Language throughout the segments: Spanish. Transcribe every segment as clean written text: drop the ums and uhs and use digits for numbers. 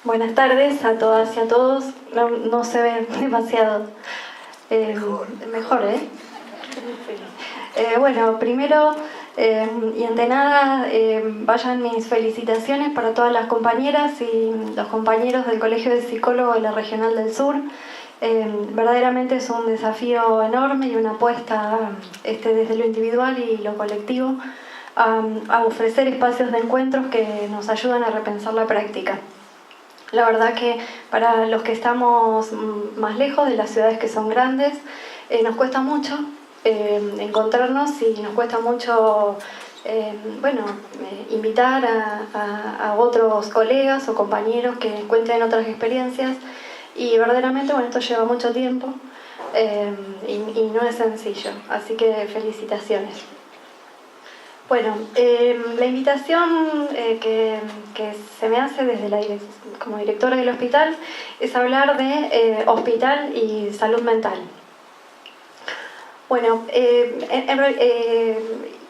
Buenas tardes a todas y a todos. No se ven demasiado. Mejor, ¿eh? Bueno, primero y ante nada, vayan mis felicitaciones para todas las compañeras y los compañeros del Colegio de Psicólogos de la Regional del Sur. Verdaderamente es un desafío enorme y una apuesta desde lo individual y lo colectivo a ofrecer espacios de encuentros que nos ayudan a repensar la práctica. La verdad que para los que estamos más lejos de las ciudades que son grandes, nos cuesta mucho encontrarnos y nos cuesta mucho invitar a otros colegas o compañeros que cuenten otras experiencias, y verdaderamente esto lleva mucho tiempo y no es sencillo, así que felicitaciones. Bueno, la invitación que se me hace como directora del hospital es hablar de hospital y salud mental. Bueno,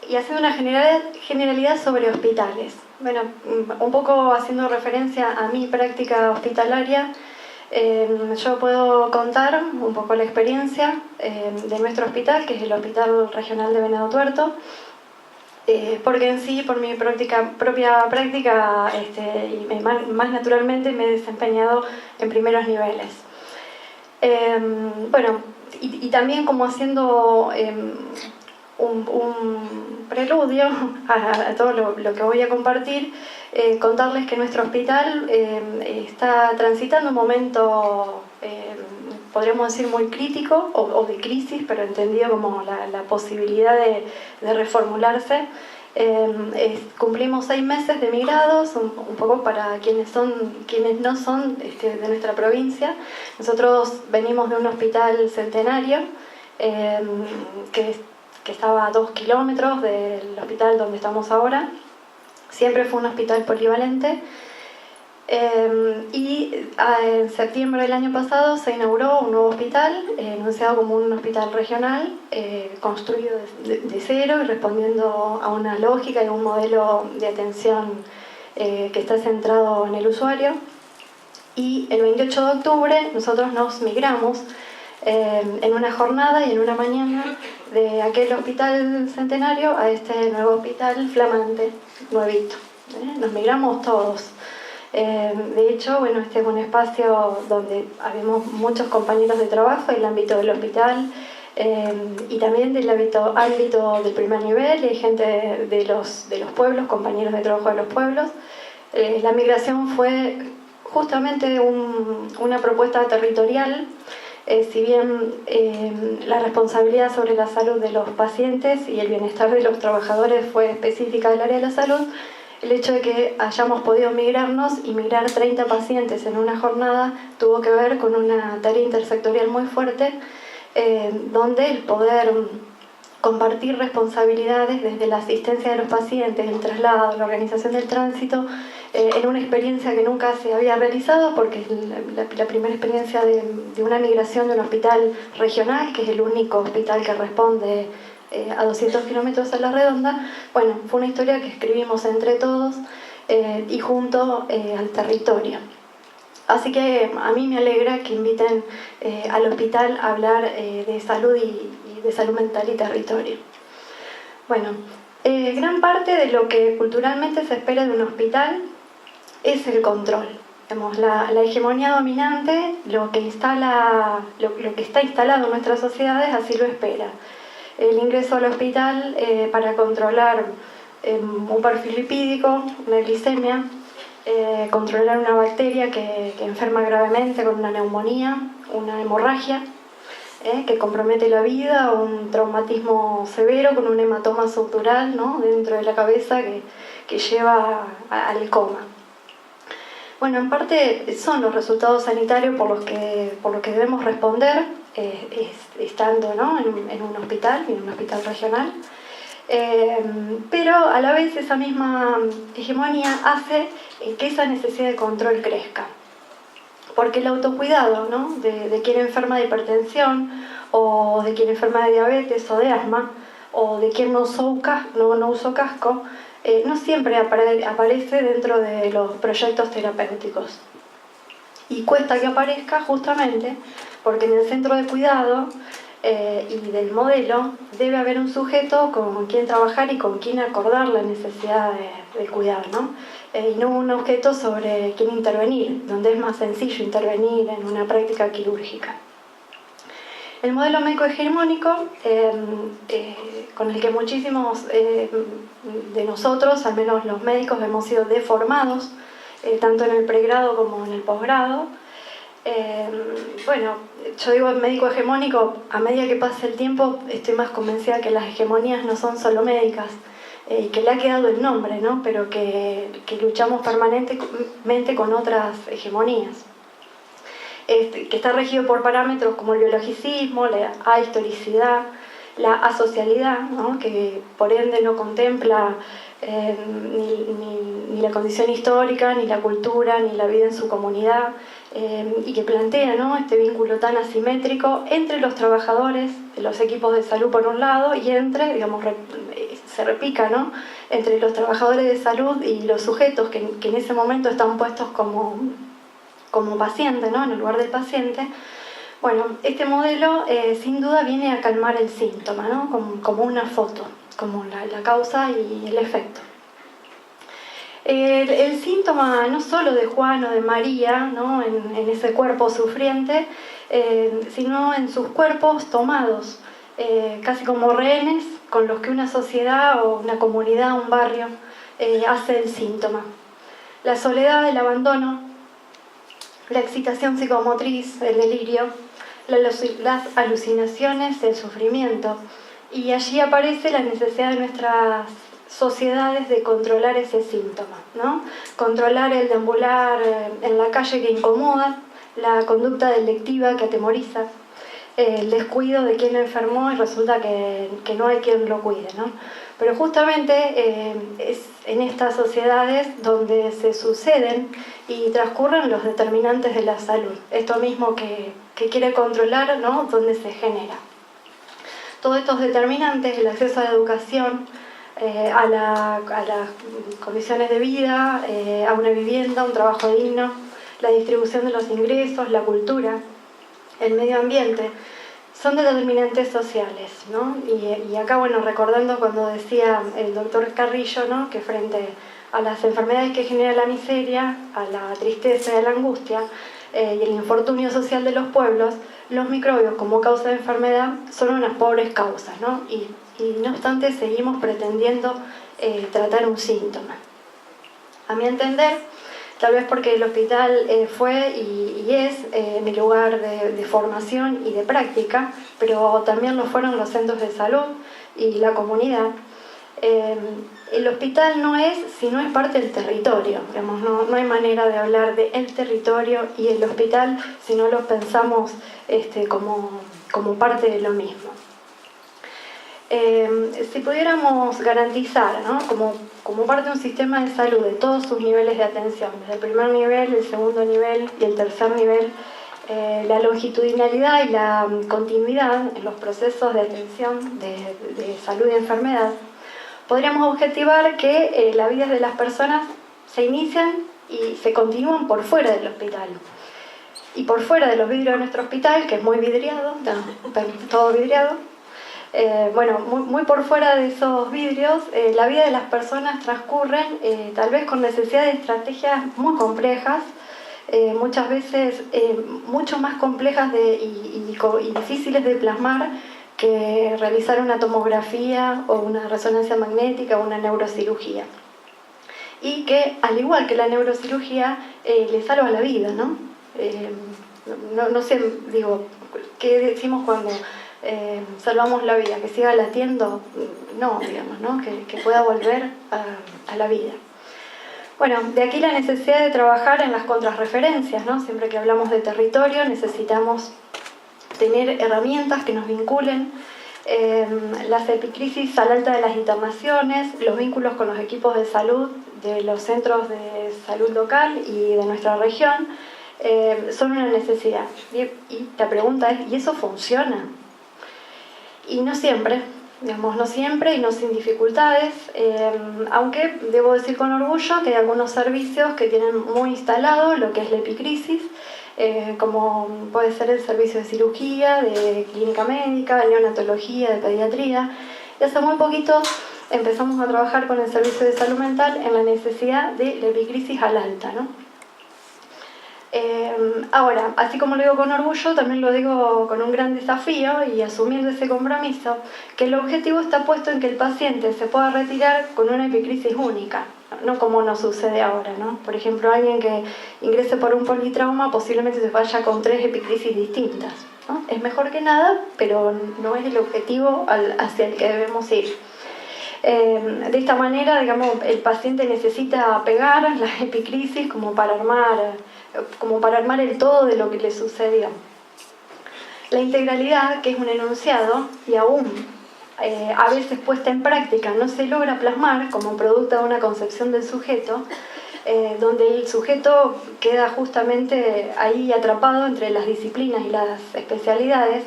y haciendo una generalidad sobre hospitales. Bueno, un poco haciendo referencia a mi práctica hospitalaria, yo puedo contar un poco la experiencia de nuestro hospital, que es el Hospital Regional de Venado Tuerto. Porque en sí, por mi propia práctica, y más naturalmente me he desempeñado en primeros niveles. Y también como haciendo un preludio a todo lo que voy a compartir, contarles que nuestro hospital está transitando un momento, podríamos decir, muy crítico o de crisis, pero entendido como la posibilidad de reformularse. Cumplimos 6 meses de migrados, un poco para quienes no son de nuestra provincia. Nosotros venimos de un hospital centenario que estaba a 2 kilómetros del hospital donde estamos ahora. Siempre fue un hospital polivalente. En septiembre del año pasado se inauguró un nuevo hospital, anunciado como un hospital regional, construido de cero y respondiendo a una lógica y un modelo de atención que está centrado en el usuario. Y el 28 de octubre nosotros nos migramos en una jornada y en una mañana de aquel hospital centenario a este nuevo hospital flamante, nuevito. Nos migramos todos. De hecho, este es un espacio donde habemos muchos compañeros de trabajo en el ámbito del hospital y también del ámbito del primer nivel, y hay gente de los pueblos, compañeros de trabajo de los pueblos. La migración fue justamente una propuesta territorial. Si bien la responsabilidad sobre la salud de los pacientes y el bienestar de los trabajadores fue específica del área de la salud, el hecho de que hayamos podido migrarnos y migrar 30 pacientes en una jornada tuvo que ver con una tarea intersectorial muy fuerte, donde el poder compartir responsabilidades desde la asistencia de los pacientes, el traslado, la organización del tránsito, en una experiencia que nunca se había realizado, porque es la primera experiencia de una migración de un hospital regional, que es el único hospital que responde a 200 kilómetros a la redonda. Bueno, fue una historia que escribimos entre todos y junto al territorio. Así que a mí me alegra que inviten al hospital a hablar de salud y de salud mental y territorio. Bueno, gran parte de lo que culturalmente se espera de un hospital es el control. La hegemonía dominante, lo que está instalado en nuestras sociedades, así lo espera. El ingreso al hospital para controlar un perfil lipídico, una glicemia, controlar una bacteria que enferma gravemente con una neumonía, una hemorragia que compromete la vida, un traumatismo severo con un hematoma subdural, ¿no?, dentro de la cabeza que lleva al coma. Bueno, en parte son los resultados sanitarios por los que debemos responder, estando, ¿no?, en un hospital regional, pero a la vez esa misma hegemonía hace que esa necesidad de control crezca, porque el autocuidado, ¿no?, de quien enferma de hipertensión, o de quien enferma de diabetes o de asma, o de quien no usó casco, no siempre aparece dentro de los proyectos terapéuticos. Y cuesta que aparezca justamente porque en el centro de cuidado y del modelo debe haber un sujeto con quien trabajar y con quien acordar la necesidad de cuidar, ¿no? Y no un objeto sobre quien intervenir, donde es más sencillo intervenir en una práctica quirúrgica. El modelo médico hegemónico, con el que muchísimos de nosotros, al menos los médicos, hemos sido deformados, tanto en el pregrado como en el posgrado. Bueno, yo digo médico hegemónico, a medida que pasa el tiempo estoy más convencida que las hegemonías no son solo médicas, y que le ha quedado el nombre, ¿no? Pero que luchamos permanentemente con otras hegemonías. Que está regido por parámetros como el biologicismo, la ahistoricidad, la asocialidad, ¿no? Que por ende no contempla ni la condición histórica, ni la cultura, ni la vida en su comunidad, y que plantea, ¿no?, este vínculo tan asimétrico entre los trabajadores de los equipos de salud por un lado y entre, digamos, se repica, ¿no?, entre los trabajadores de salud y los sujetos que en ese momento están puestos como paciente, ¿no?, en el lugar del paciente. Bueno, este modelo sin duda viene a calmar el síntoma, ¿no?, como una foto, como la causa y el efecto. El síntoma no solo de Juan o de María, ¿no?, en ese cuerpo sufriente, sino en sus cuerpos tomados, casi como rehenes con los que una sociedad o una comunidad, un barrio, hace el síntoma. La soledad, el abandono, la excitación psicomotriz, el delirio, las alucinaciones, el sufrimiento. Y allí aparece la necesidad de nuestras sociedades de controlar ese síntoma, ¿no? Controlar el deambular en la calle que incomoda, la conducta delictiva que atemoriza, el descuido de quien enfermó y resulta que no hay quien lo cuide, ¿no? Pero justamente es en estas sociedades donde se suceden y transcurren los determinantes de la salud, esto mismo que quiere controlar, ¿no?, donde se genera. Todos estos determinantes, el acceso a la educación, a las condiciones de vida, a una vivienda, un trabajo digno, la distribución de los ingresos, la cultura, el medio ambiente, son determinantes sociales, ¿no? Y acá, bueno, recordando cuando decía el doctor Carrillo, ¿no?, que frente a las enfermedades que genera la miseria, a la tristeza y a la angustia y el infortunio social de los pueblos, los microbios como causa de enfermedad son unas pobres causas, ¿no? Y no obstante seguimos pretendiendo tratar un síntoma. A mi entender, tal vez porque el hospital fue y es mi lugar de formación y de práctica, pero también lo fueron los centros de salud y la comunidad. El hospital no es si no es parte del territorio, digamos, no hay manera de hablar de el territorio y el hospital si no lo pensamos como parte de lo mismo. Si pudiéramos garantizar, ¿no?, como parte de un sistema de salud de todos sus niveles de atención, desde el primer nivel, el segundo nivel y el tercer nivel, la longitudinalidad y la continuidad en los procesos de atención de salud y enfermedad, podríamos objetivar que las vidas de las personas se inician y se continúan por fuera del hospital. Y por fuera de los vidrios de nuestro hospital, que es muy vidriado, todo vidriado, bueno, muy por fuera de esos vidrios, la vida de las personas transcurren tal vez con necesidad de estrategias muy complejas, muchas veces mucho más complejas y difíciles de plasmar que realizar una tomografía o una resonancia magnética o una neurocirugía. Y que, al igual que la neurocirugía, le salva la vida, ¿no? No sé, digo, ¿qué decimos cuando salvamos la vida? ¿Que siga latiendo? No, digamos, ¿no? Que pueda volver a la vida. Bueno, de aquí la necesidad de trabajar en las contrarreferencias, ¿no? Siempre que hablamos de territorio necesitamos tener herramientas que nos vinculen, las epicrisis al alta de las internaciones, los vínculos con los equipos de salud de los centros de salud local y de nuestra región, son una necesidad. Y la pregunta es, ¿y eso funciona? Y no siempre, digamos, no siempre y no sin dificultades, aunque debo decir con orgullo que hay algunos servicios que tienen muy instalado lo que es la epicrisis, como puede ser el servicio de cirugía, de clínica médica, de neonatología, de pediatría. Y hace muy poquito empezamos a trabajar con el servicio de salud mental en la necesidad de la epicrisis al alta, ¿no? Ahora, así como lo digo con orgullo, también lo digo con un gran desafío y asumiendo ese compromiso, que el objetivo está puesto en que el paciente se pueda retirar con una epicrisis única, no como nos sucede ahora, ¿no? Por ejemplo, alguien que ingrese por un politrauma posiblemente se vaya con 3 epicrisis distintas, ¿no? Es mejor que nada, pero no es el objetivo hacia el que debemos ir. De esta manera, digamos, el paciente necesita pegar las epicrisis como para armar el todo de lo que le sucedió. La integralidad, que es un enunciado y aún a veces puesta en práctica no se logra plasmar como producto de una concepción del sujeto, donde el sujeto queda justamente ahí atrapado entre las disciplinas y las especialidades,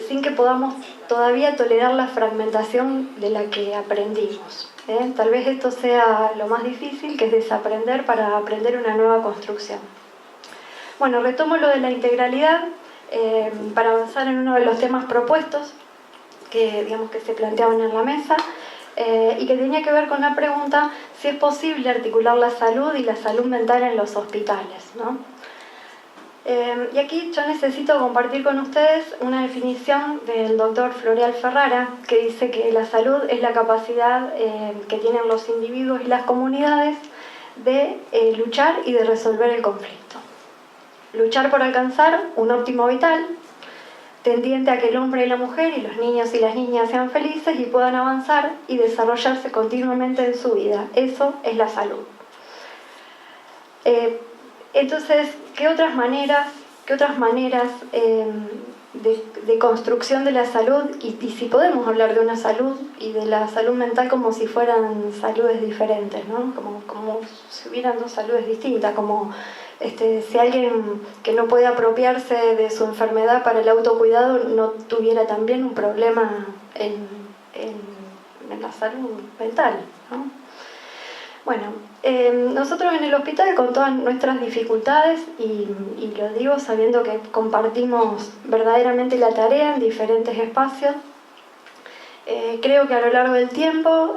sin que podamos todavía tolerar la fragmentación de la que aprendimos. Tal vez esto sea lo más difícil, que es desaprender para aprender una nueva construcción. Bueno, retomo lo de la integralidad para avanzar en uno de los temas propuestos que se planteaban en la mesa y que tenía que ver con la pregunta si es posible articular la salud y la salud mental en los hospitales, ¿no? Y aquí yo necesito compartir con ustedes una definición del doctor Floreal Ferrara, que dice que la salud es la capacidad que tienen los individuos y las comunidades de luchar y de resolver el conflicto. Luchar por alcanzar un óptimo vital, tendiente a que el hombre y la mujer y los niños y las niñas sean felices y puedan avanzar y desarrollarse continuamente en su vida. Eso es la salud. Entonces, ¿qué otras maneras de construcción de la salud y si podemos hablar de una salud y de la salud mental como si fueran saludes diferentes, ¿no? Como si hubieran dos saludes distintas, como si alguien que no puede apropiarse de su enfermedad para el autocuidado no tuviera también un problema en la salud mental, ¿no? Bueno, nosotros en el hospital, con todas nuestras dificultades, y lo digo sabiendo que compartimos verdaderamente la tarea en diferentes espacios, creo que a lo largo del tiempo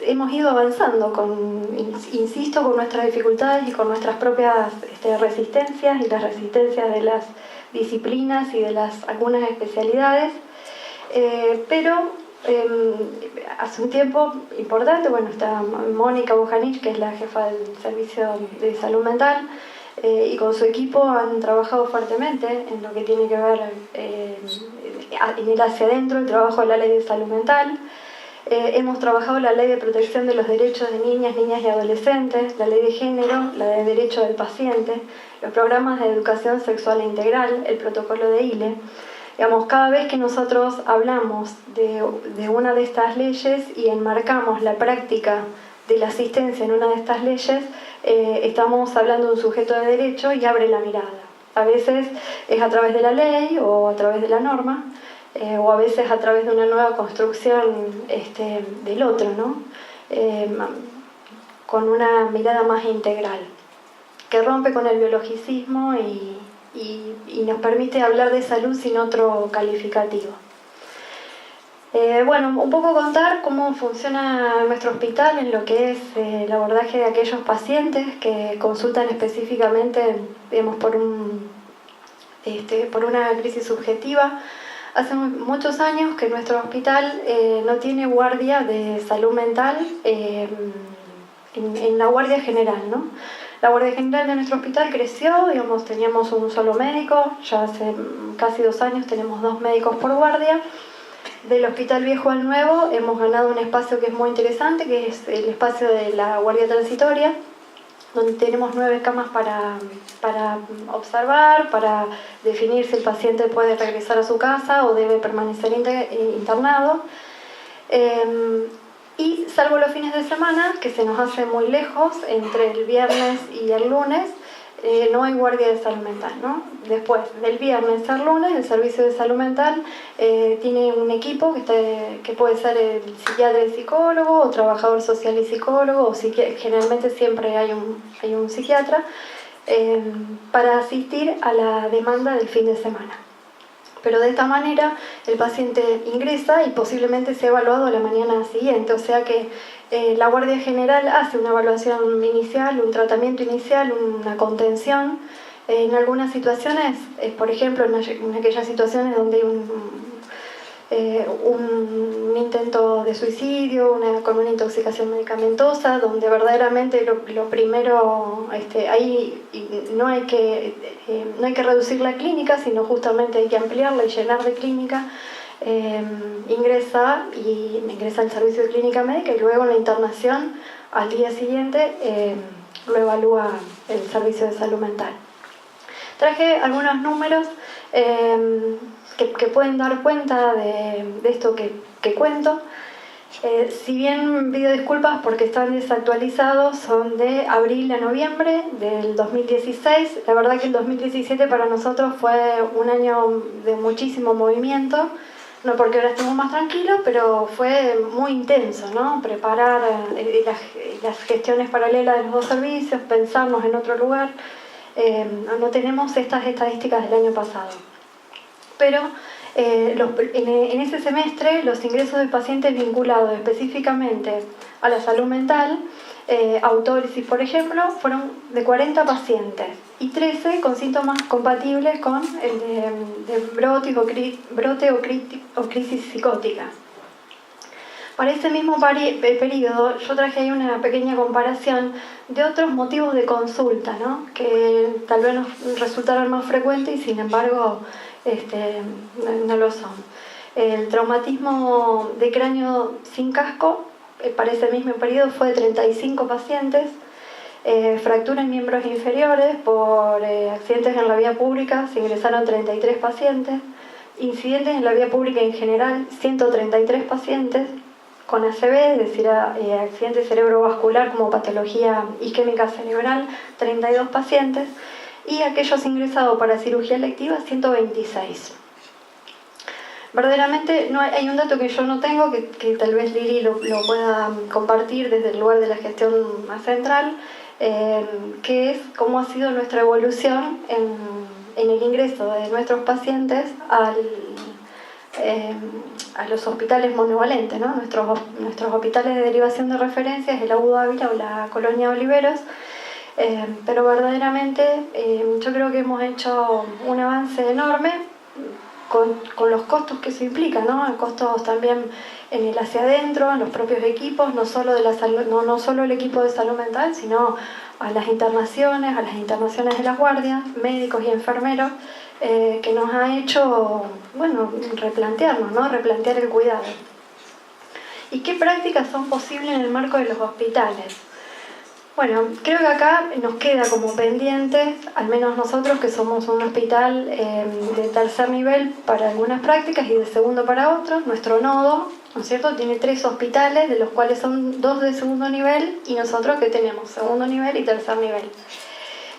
hemos ido avanzando, insisto, con nuestras dificultades y con nuestras propias resistencias y las resistencias de las disciplinas y de algunas especialidades, pero hace un tiempo importante, está Mónica Bujanich, que es la jefa del Servicio de Salud Mental, y con su equipo han trabajado fuertemente en lo que tiene que ver en ir hacia adentro el trabajo de la Ley de Salud Mental. Hemos trabajado la Ley de Protección de los Derechos de Niñas y Adolescentes, la Ley de Género, la de Derecho del Paciente, los programas de educación sexual e integral, el protocolo de ILE. Cada vez que nosotros hablamos de una de estas leyes y enmarcamos la práctica de la asistencia en una de estas leyes, estamos hablando de un sujeto de derecho y abre la mirada. A veces es a través de la ley o a través de la norma, o a veces a través de una nueva construcción del otro, ¿no? Con una mirada más integral, que rompe con el biologicismo y nos permite hablar de salud sin otro calificativo. Un poco contar cómo funciona nuestro hospital en lo que es el abordaje de aquellos pacientes que consultan específicamente, por una crisis subjetiva. Hace muchos años que nuestro hospital no tiene guardia de salud mental en la guardia general, ¿no? La guardia general de nuestro hospital creció, teníamos un solo médico, ya hace casi 2 años tenemos 2 médicos por guardia. Del hospital viejo al nuevo hemos ganado un espacio que es muy interesante, que es el espacio de la guardia transitoria, donde tenemos 9 camas para observar, para definir si el paciente puede regresar a su casa o debe permanecer internado. Y salvo los fines de semana, que se nos hace muy lejos, entre el viernes y el lunes, no hay guardia de salud mental, ¿no? Después, del viernes al lunes, el servicio de salud mental tiene un equipo que puede ser el psiquiatra y psicólogo, o trabajador social y psicólogo, o generalmente siempre hay un psiquiatra, para asistir a la demanda del fin de semana. Pero de esta manera el paciente ingresa y posiblemente sea evaluado a la mañana siguiente, o sea que la Guardia General hace una evaluación inicial, un tratamiento inicial, una contención. En algunas situaciones, por ejemplo, en aquellas situaciones donde hay un intento de suicidio, con una intoxicación medicamentosa, donde verdaderamente lo primero, ahí no hay que reducir la clínica, sino justamente hay que ampliarla y llenar de clínica. Ingresa al servicio de clínica médica y luego en la internación al día siguiente lo evalúa el servicio de salud mental. Traje algunos números que pueden dar cuenta de esto que cuento. Si bien pido disculpas porque están desactualizados, son de abril a noviembre del 2016. La verdad que el 2017 para nosotros fue un año de muchísimo movimiento, no porque ahora estemos más tranquilos, pero fue muy intenso, ¿no? Preparar las gestiones paralelas de los dos servicios, pensarnos en otro lugar. No tenemos estas estadísticas del año pasado. Pero en ese semestre los ingresos de pacientes vinculados específicamente a la salud mental, autólisis por ejemplo, fueron de 40 pacientes y 13 con síntomas compatibles con el de brote o crisis psicótica. Para ese mismo periodo yo traje ahí una pequeña comparación de otros motivos de consulta, ¿no? Que tal vez nos resultaron más frecuentes y sin embargo no lo son. El traumatismo de cráneo sin casco para ese mismo periodo fue de 35 pacientes, fractura en miembros inferiores por accidentes en la vía pública se ingresaron 33 pacientes, incidentes en la vía pública en general 133 pacientes, con ACV, es decir, accidente cerebrovascular como patología isquémica cerebral, 32 pacientes, y aquellos ingresados para cirugía electiva, 126. Verdaderamente hay un dato que yo no tengo, que tal vez Lili lo pueda compartir desde el lugar de la gestión más central, que es cómo ha sido nuestra evolución en el ingreso de nuestros pacientes a los hospitales monovalentes, ¿no? Nuestros hospitales de derivación de referencia es el Agudo Ávila o la Colonia Oliveros, pero verdaderamente yo creo que hemos hecho un avance enorme con los costos que eso implica, ¿no? Costos también en el hacia adentro, en los propios equipos, no solo el equipo de salud mental, sino a las internaciones de las guardias, médicos y enfermeros, que nos ha hecho, replantearnos, ¿no? Replantear el cuidado. ¿Y qué prácticas son posibles en el marco de los hospitales? Bueno, creo que acá nos queda como pendiente, al menos nosotros que somos un hospital de tercer nivel para algunas prácticas y de segundo para otros, nuestro nodo, ¿no es cierto?, tiene 3 hospitales, de los cuales son 2 de segundo nivel y nosotros que tenemos segundo nivel y tercer nivel.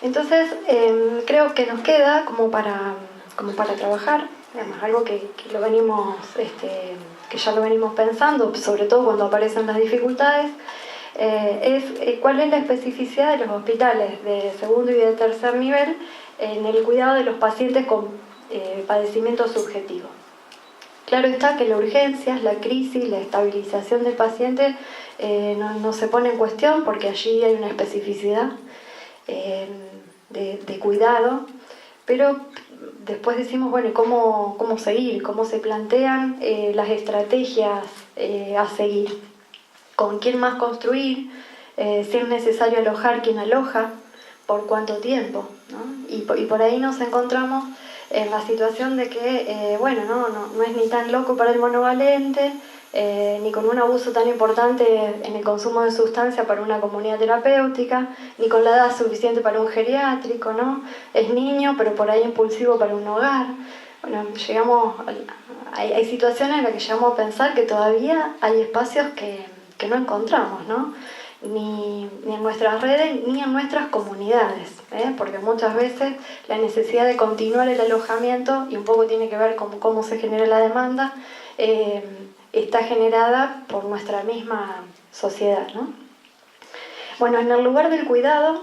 Entonces, creo que nos queda como para trabajar, además, algo que ya lo venimos pensando, sobre todo cuando aparecen las dificultades, es cuál es la especificidad de los hospitales de segundo y de tercer nivel en el cuidado de los pacientes con padecimiento subjetivo. Claro está que la urgencia, la crisis, la estabilización del paciente no se pone en cuestión porque allí hay una especificidad de cuidado, pero después decimos, bueno, ¿cómo seguir? ¿Cómo se plantean las estrategias a seguir? ¿Con quién más construir? Si es necesario alojar, ¿quién aloja? ¿Por cuánto tiempo? ¿No? Y por ahí nos encontramos en la situación de que, no es ni tan loco para el monovalente, ni con un abuso tan importante en el consumo de sustancia para una comunidad terapéutica, ni con la edad suficiente para un geriátrico, ¿no? Es niño, pero por ahí impulsivo para un hogar. Bueno, hay situaciones en las que llegamos a pensar que todavía hay espacios que no encontramos, ¿no? ni en nuestras redes, ni en nuestras comunidades, porque muchas veces la necesidad de continuar el alojamiento, y un poco tiene que ver con cómo se genera la demanda, está generada por nuestra misma sociedad, ¿no? Bueno, en el lugar del cuidado,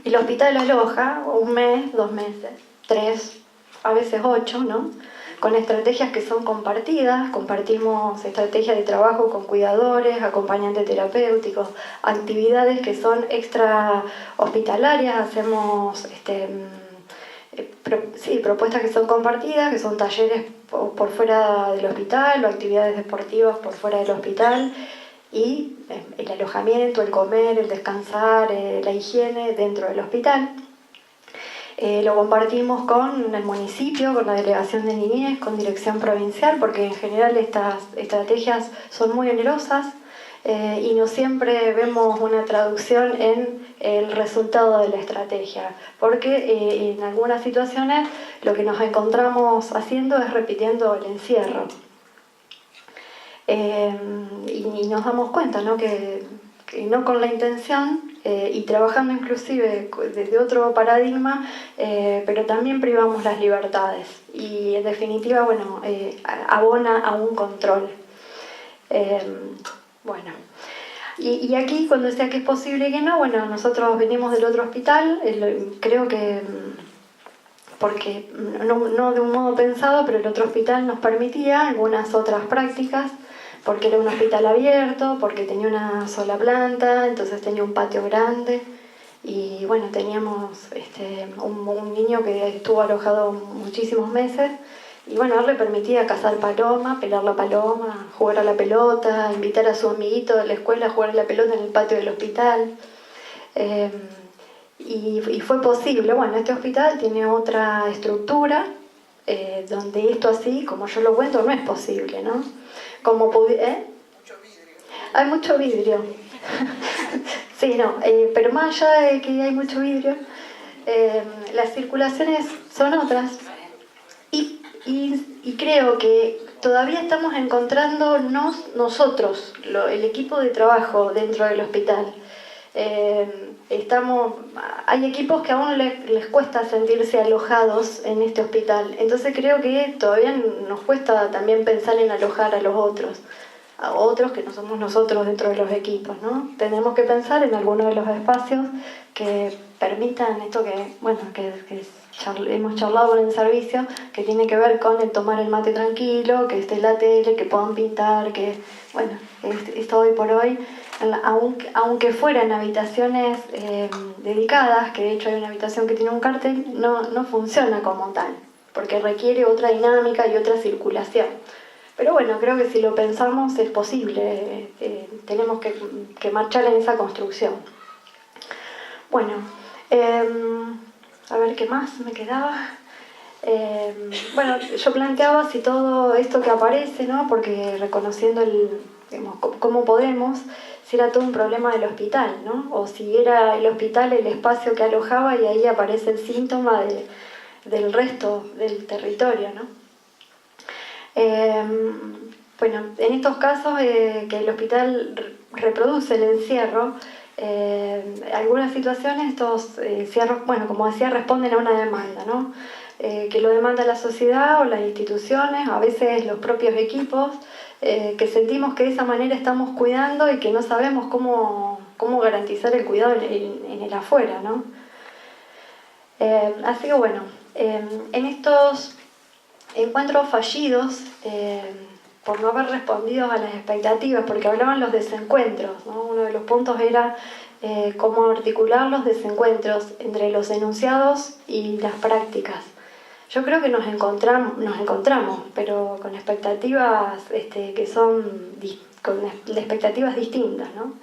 el hospital aloja 1 mes, 2 meses, 3, a veces 8, ¿no? Con estrategias que son compartidas, compartimos estrategias de trabajo con cuidadores, acompañantes terapéuticos, actividades que son extra hospitalarias, hacemos propuestas que son compartidas, que son talleres por fuera del hospital o actividades deportivas por fuera del hospital, y el alojamiento, el comer, el descansar, la higiene dentro del hospital. Lo compartimos con el municipio, con la delegación de niñez, con dirección provincial, porque en general estas estrategias son muy onerosas y no siempre vemos una traducción en el resultado de la estrategia, porque en algunas situaciones lo que nos encontramos haciendo es repitiendo el encierro. Y nos damos cuenta, ¿no?, que no con la intención, y trabajando inclusive desde otro paradigma, pero también privamos las libertades y en definitiva, bueno, abona a un control. Bueno, y aquí cuando decía que es posible y que no, bueno, nosotros venimos del otro hospital, creo que porque no de un modo pensado, pero el otro hospital nos permitía algunas otras prácticas, porque era un hospital abierto, porque tenía una sola planta, entonces tenía un patio grande, y bueno, teníamos un niño que estuvo alojado muchísimos meses, y bueno, a él le permitía cazar paloma, pelar la paloma, jugar a la pelota, invitar a su amiguito de la escuela a jugar a la pelota en el patio del hospital. Y fue posible. Bueno, este hospital tiene otra estructura, donde esto así, como yo lo cuento, no es posible, ¿no? Mucho vidrio. Hay mucho vidrio. Sí, no, pero más allá de que hay mucho vidrio, las circulaciones son otras. Y creo que todavía estamos encontrándonos nosotros, el equipo de trabajo dentro del hospital. Hay equipos que aún les cuesta sentirse alojados en este hospital, entonces creo que todavía nos cuesta también pensar en alojar a otros que no somos nosotros dentro de los equipos, ¿no? Tenemos que pensar en algunos de los espacios que permitan esto que hemos charlado en el servicio, que tiene que ver con el tomar el mate tranquilo, que esté la tele, que puedan pintar, que, bueno, esto hoy por hoy, aunque fueran habitaciones dedicadas, que de hecho hay una habitación que tiene un cartel, no funciona como tal, porque requiere otra dinámica y otra circulación. Pero bueno, creo que si lo pensamos es posible, tenemos que marchar en esa construcción. Bueno, a ver qué más me quedaba. Bueno, yo planteaba si todo esto que aparece, ¿no?, porque reconociendo cómo podemos, si era todo un problema del hospital, ¿no?, o si era el hospital el espacio que alojaba y ahí aparece el síntoma del resto del territorio, ¿no? Bueno, en estos casos que el hospital reproduce el encierro, algunas situaciones estos encierros, bueno, como decía, responden a una demanda, ¿no? Que lo demanda la sociedad o las instituciones, a veces los propios equipos, que sentimos que de esa manera estamos cuidando y que no sabemos cómo garantizar el cuidado en el afuera, ¿no? Así que bueno, en estos encuentros fallidos, por no haber respondido a las expectativas, porque hablaban los desencuentros, ¿no? Uno de los puntos era cómo articular los desencuentros entre los enunciados y las prácticas. Yo creo que nos encontramos, pero con expectativas que son con expectativas distintas, ¿no?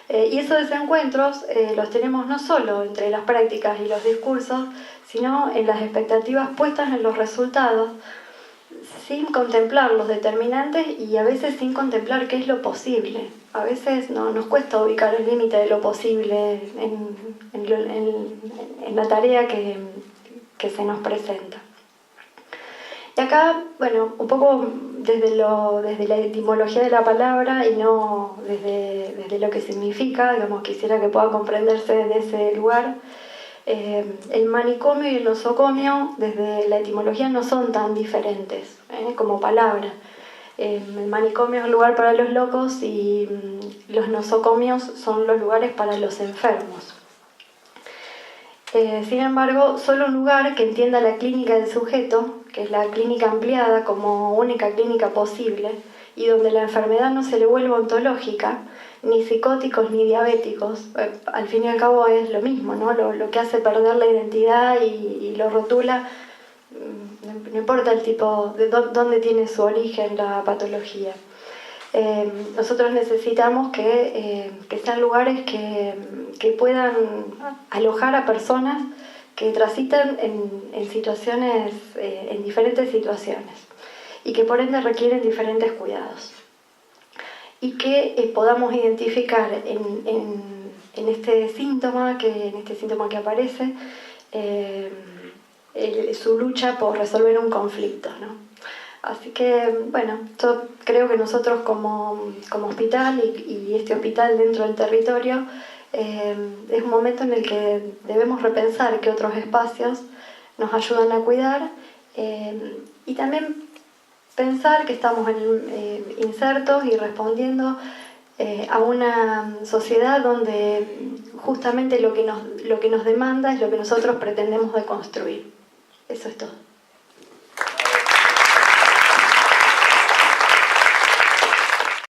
Y esos desencuentros los tenemos no solo entre las prácticas y los discursos, sino en las expectativas puestas en los resultados, sin contemplar los determinantes y a veces sin contemplar qué es lo posible. A veces nos cuesta ubicar el límite de lo posible en la tarea que se nos presenta. Y acá, bueno, un poco desde la etimología de la palabra y no desde lo que significa, digamos, quisiera que pueda comprenderse desde ese lugar. El manicomio y el nosocomio, desde la etimología, no son tan diferentes como palabra. El manicomio es un lugar para los locos y los nosocomios son los lugares para los enfermos. Sin embargo, solo un lugar que entienda la clínica del sujeto, que es la clínica ampliada como única clínica posible, y donde la enfermedad no se le vuelva ontológica, ni psicóticos ni diabéticos, al fin y al cabo es lo mismo, ¿no? Lo que hace perder la identidad y lo rotula, no importa el tipo, de dónde tiene su origen la patología. Nosotros necesitamos que sean lugares que puedan alojar a personas que transitan en situaciones, en diferentes situaciones y que por ende requieren diferentes cuidados. Y que podamos identificar en este síntoma que aparece su lucha por resolver un conflicto, ¿no? Así que, bueno, yo creo que nosotros como hospital y este hospital dentro del territorio es un momento en el que debemos repensar qué otros espacios nos ayudan a cuidar y también pensar que estamos insertos y respondiendo a una sociedad donde justamente lo que nos demanda es lo que nosotros pretendemos de construir. Eso es todo.